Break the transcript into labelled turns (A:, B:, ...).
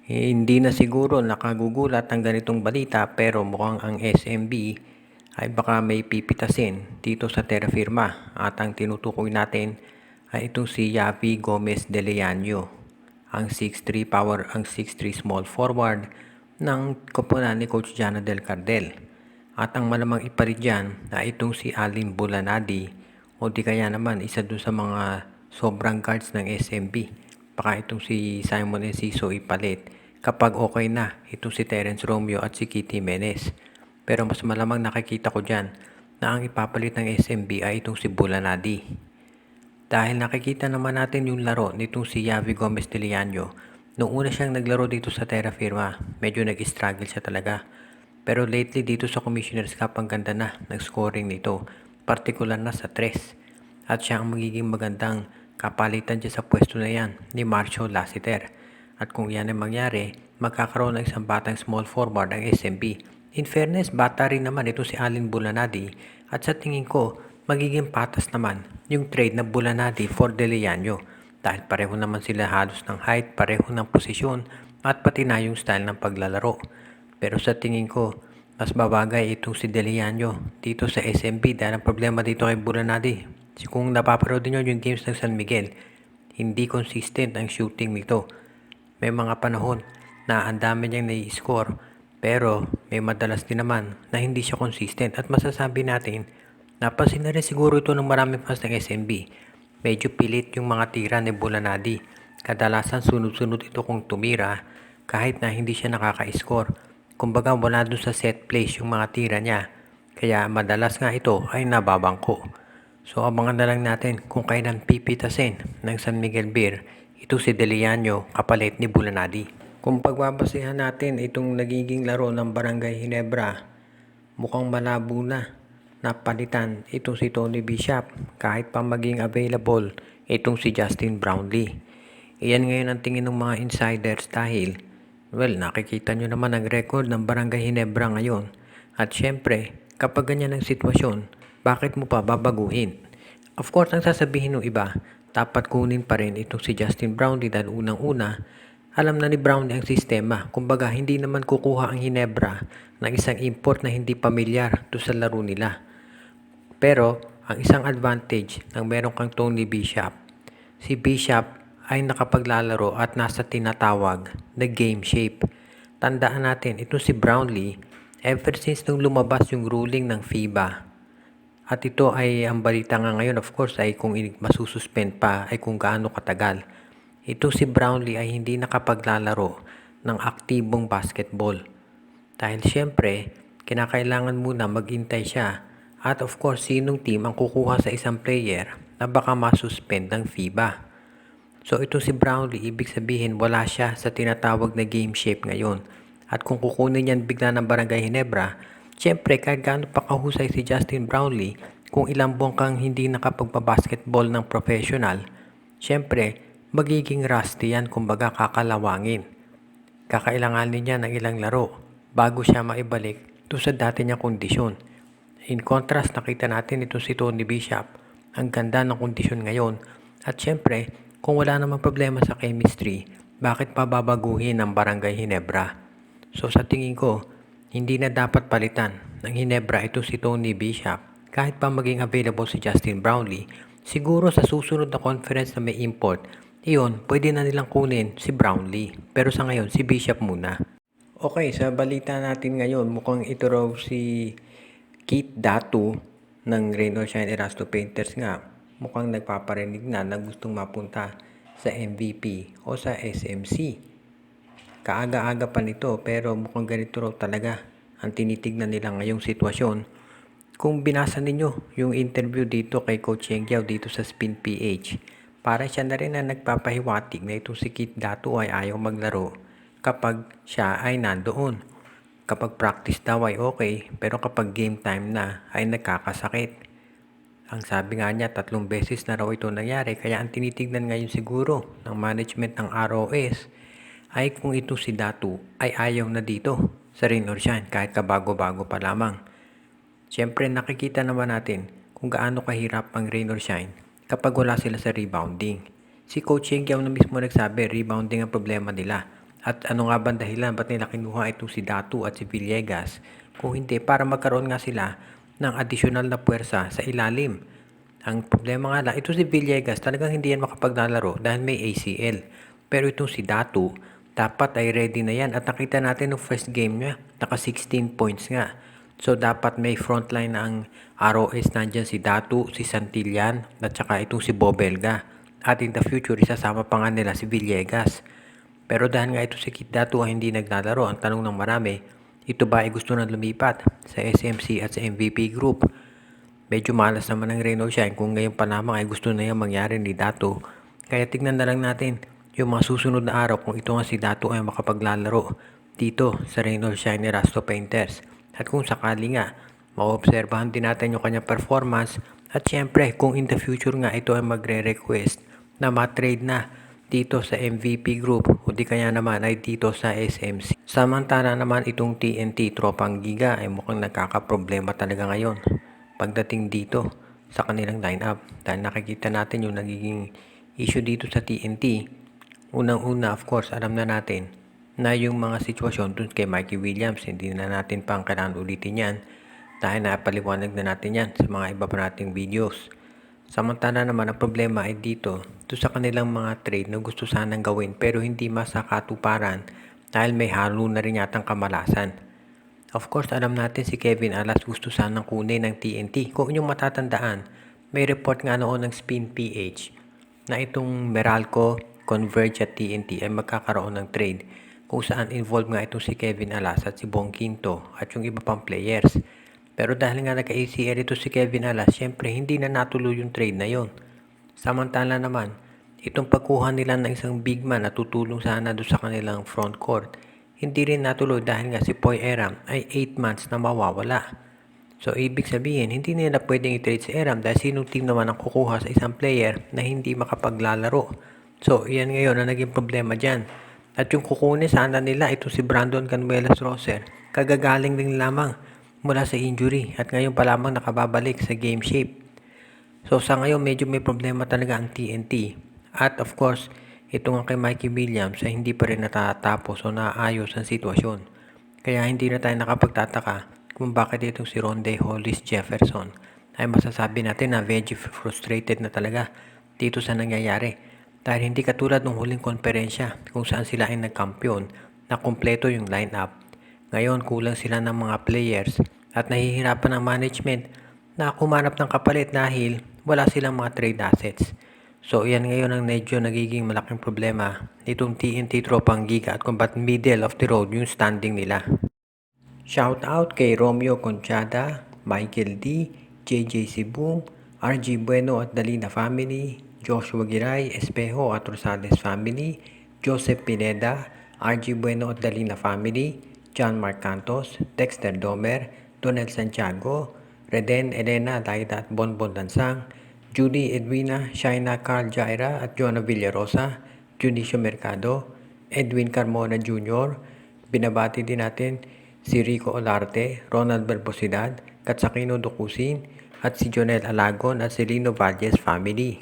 A: Hindi na siguro nakagugulat ang ganitong balita pero mukhang ang SMB ay baka may pipitasin dito sa Terra Firma at ang tinutukoy natin ay itong si Yavi Gomez de Leaño, ang 6'3 small forward ng koponan ni Coach Jana Del Cardel. At ang malamang ipalit dyan ay itong si Alin Bulanadi o di kaya naman isa dun sa mga sobrang guards ng SMB. Baka itong si Simon Enciso ipalit kapag okay na itong si Terence Romeo at si Kitty Menes. Pero mas malamang nakikita ko dyan na ang ipapalit ng SMB ay itong si Bulanadi. Dahil nakikita naman natin yung laro nitong si Yavi Gomez de Leaño. Noong una siyang naglaro dito sa Terra Firma, medyo nag-struggle siya talaga. Pero lately dito sa Commissioner's Cup ang ganda na ng scoring nito, partikular na sa 3. At siya ang magiging magandang kapalitan dyan sa pwesto na yan ni Marcio Lassiter. At kung yan ay mangyari, magkakaroon ng isang batang small forward ang SMB. In fairness, bata rin naman ito si Alin Bulanadi at sa tingin ko, magiging patas naman yung trade na Bulanadi for De Leaño dahil pareho naman sila halos ng height, pareho ng posisyon at pati na yung style ng paglalaro. Pero sa tingin ko, mas babagay itong si De Leaño dito sa SMB dahil ang problema dito kay Bulanadi. Kung napapanood niyo yung games ng San Miguel, hindi consistent ang shooting nito. May mga panahon na ang dami niyang nai-score pero may madalas din naman na hindi siya consistent at masasabi natin napansin na rin siguro ito ng maraming fans ng SMB. Medyo pilit yung mga tira ni Bulanadi. Kadalasan sunod-sunod ito kung tumira kahit na hindi siya nakaka-score. Kumbaga wala dun sa set place yung mga tira niya. Kaya madalas nga ito ay nababangko. So abangan na lang natin kung kailan pipitasin ng San Miguel Beer ito si De Leaño kapalit ni Bulanadi. Kung pagbabasehan natin itong nagiging laro ng Barangay Ginebra, mukhang malabo na napalitan itong si Tony Bishop kahit pa maging available itong si Justin Brownlee. Iyan ngayon ang tingin ng mga insiders dahil nakikita nyo naman ang record ng Barangay Ginebra ngayon at syempre kapag ganyan ang sitwasyon, bakit mo pa babaguhin? Of course, ang sasabihin ng iba, dapat kunin pa rin itong si Justin Brownlee dahil unang-una alam na ni Brownlee ang sistema. Kumbaga, hindi naman kukuha ang Ginebra ng isang import na hindi pamilyar doon sa laro nila. Pero, ang isang advantage ng meron kang Tony Bishop, si Bishop ay nakapaglalaro at nasa tinatawag na game shape. Tandaan natin, ito si Brownlee, ever since nung lumabas yung ruling ng FIBA, at ito ay ang balita nga ngayon of course ay kung masususpend pa ay kung gaano katagal. Ito si Brownlee ay hindi nakapaglalaro ng aktibong basketball. Dahil syempre, kinakailangan muna maghintay siya at of course sinong team ang kukuha sa isang player na baka masuspend ng FIBA. So ito si Brownlee, ibig sabihin wala siya sa tinatawag na game shape ngayon. At kung kukunin yan bigla ng Barangay Ginebra, syempre kahit gaano pa kahusay si Justin Brownlee, kung ilang buwan kang hindi nakapagbabasketball ng professional, syempre magiging rusty yan, kumbaga kakalawangin. Kakailanganin niya ng ilang laro bago siya maibalik to sa dati niyang kondisyon. In contrast, nakita natin ito si Tony Bishop. Ang ganda ng kondisyon ngayon. At syempre, kung wala namang problema sa chemistry, bakit pa babaguhin ang Barangay Ginebra? So sa tingin ko, hindi na dapat palitan ng Ginebra ito si Tony Bishop. Kahit pa maging available si Justin Brownlee, siguro sa susunod na conference na may import, iyon, pwede na nilang kunin si Brownlee. Pero sa ngayon, si Bishop muna. Okay, sa balita natin ngayon, mukhang ito raw si Keith Datu ng Rain or Shine Erasto Painters nga. Mukhang nagpaparinig na gustong mapunta sa MVP o sa SMC. Kaaga-aga pa nito pero mukhang ganito raw talaga ang tinitignan nila ngayong sitwasyon. Kung binasa ninyo yung interview dito kay Coach Yengyao dito sa Spin PH, para siya na rin na nagpapahiwatig na itong si Keith Datu ay ayaw maglaro kapag siya ay nandoon. Kapag practice daw ay okay, pero kapag game time na ay nagkakasakit. Ang sabi nga niya, 3 beses na raw ito nangyari, kaya ang tinitignan ngayon siguro ng management ng ROS ay kung ito si Datu ay ayaw na dito sa Rain or Shine kahit kabago-bago pa lamang. Siyempre nakikita naman natin kung gaano kahirap ang Rain or Shine kapag wala sila sa rebounding. Si Coach Yengyao na mismo nagsabi, rebounding ang problema nila. At ano nga ba ang dahilan ba't nila kinuha itong si Datu at si Villegas? Kung hindi, para magkaroon nga sila ng adisyonal na puwersa sa ilalim. Ang problema nga lang, ito si Villegas talagang hindi yan makapaglalaro dahil may ACL. Pero itong si Datu, dapat ay ready na yan. At nakita natin ng first game niya, naka 16 points nga. So dapat may frontline na ang ROS, nandyan si Datu, si Santillan, at saka itong si Bobelga. At in the future, isasama pa nga nila si Villegas. Pero dahil nga ito si Kit Datu ay hindi naglalaro, ang tanong ng marami, ito ba ay gusto na lumipat sa SMC at sa MVP Group? Medyo malas naman ang Renault Shine kung ngayon pa lamang ay gusto na yung mangyari ni Datu. Kaya tignan na lang natin yung mga susunod na araw kung ito nga si Datu ay makapaglalaro dito sa Renault Shine ni Rasto Painters. At kung sakali nga, maobserbahan din natin yung kanyang performance. At syempre, kung in the future nga ito ay magre-request na ma-trade na dito sa MVP Group o di kaya naman ay dito sa SMC. Samantala naman itong TNT Tropang Giga ay mukhang nagkakaproblema talaga ngayon pagdating dito sa kanilang lineup. Dahil nakikita natin yung nagiging issue dito sa TNT. Unang-una, of course, alam na natin na yung mga sitwasyon dun kay Mikey Williams, hindi na natin pang kailangan ulitin yan dahil napaliwanag na natin yan sa mga iba pa nating videos. Samantala naman ang problema ay dito sa kanilang mga trade na gusto sanang gawin pero hindi masakatuparan dahil may halo na rin yatang kamalasan. Of course, alam natin si Kevin Alas gusto sanang kunin ng TNT. Kung inyong matatandaan, may report nga noon ng Spin PH na itong Meralco, Converge at TNT ay magkakaroon ng trade kung saan involved nga itong si Kevin Alas at si Bong Quinto at yung iba pang players. Pero dahil nga nagka-ACL ito si Kevin Alas, syempre hindi na natuloy yung trade na yon. Samantala naman, itong pagkuha nila ng isang big man na tutulong sana doon sa kanilang front court, hindi rin natuloy dahil nga si Poy Eram ay 8 months na mawawala. So ibig sabihin, hindi nila pwedeng i-trade si Eram dahil sinong team naman ang kukuha sa isang player na hindi makapaglalaro. So yan ngayon ang naging problema dyan. At yung kukunin sana nila ito si Brandon Canuelas Roser, kagagaling din lamang mula sa injury at ngayon pa lamang nakababalik sa game shape. So sa ngayon medyo may problema talaga ang TNT. At of course, ito nga kay Mikey Williams ay hindi pa rin natatapos o naayos ang sitwasyon. Kaya hindi na tayo nakapagtataka kung bakit itong si Ronde Hollis Jefferson ay masasabi natin na medyo frustrated na talaga dito sa nangyayari. Dahil hindi katulad ng huling konferensya kung saan sila ay nagkampiyon na kumpleto yung lineup. Ngayon kulang sila ng mga players at nahihirapan ang management na kumanap ng kapalit dahil wala silang mga trade assets. So yan ngayon ang medyo nagiging malaking problema nitong TNT Tropang Giga at kung ba't middle of the road yung standing nila. Shout out kay Romeo Conchada, Michael D, JJ Sibum, RG Bueno at Dalina family, Joshua Giray, Espejo at Rosales family, Joseph Pineda, RG Bueno at Dalina family, John Mark Cantos, Dexter Domer, Donel Santiago, Reden Elena Laida at Bonbon Lansang, Judy Edwina, Shaina Carl Jaira at Jonah Villarosa, Junicio Mercado, Edwin Carmona Jr., binabati din natin si Rico Olarte, Ronald Barbosidad, Katsakino Dukusin, at si Jonel Alagon at si Lino Valles family.